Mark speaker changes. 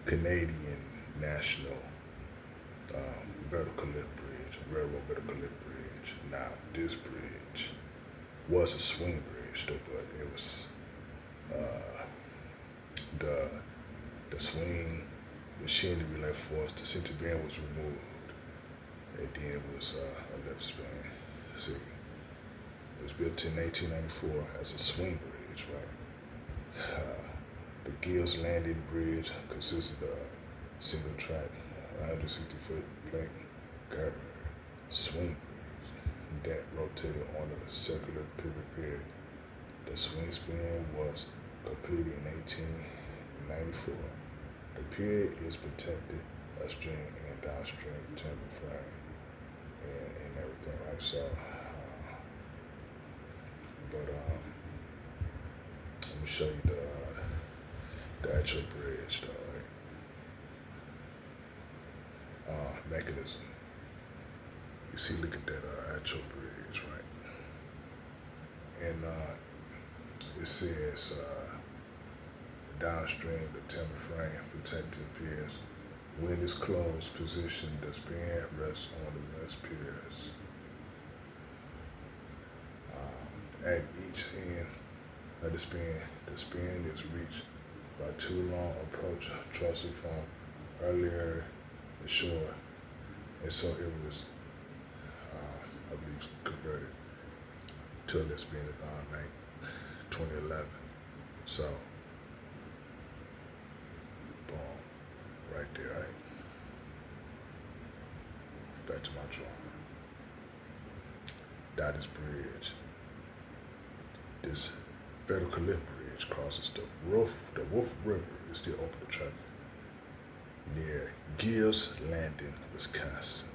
Speaker 1: Canadian National Vertical Lift Bridge, Railroad Vertical Lift Bridge. Now, this bridge was a swing bridge, though, but it was uh, the the swing machinery left force, the center beam was removed, and then it was a lift span. See, it was built in 1894 as a swing bridge, right? The Gills Landing Bridge consisted of a single track, 160-foot plank girder swing bridge that rotated on a circular pivot pier. The swing span was completed in 1894. The pier is protected upstream and downstream timber frame and everything, right? So, but let me show you the actual bridge, though, right? Mechanism. You see, look at that actual bridge, right? And it says downstream, the timber frame protected piers. When it's closed position, the span rests on the rest piers. At each end of the span is reached by two long approach trusses from earlier the shore, and so it was, I believe, converted to a span in 2011. So, boom, right there, right? Back to my drawing. That is bridge. This vertical lift bridge crosses the Wolf River is still open to traffic near Gills Landing, Wisconsin.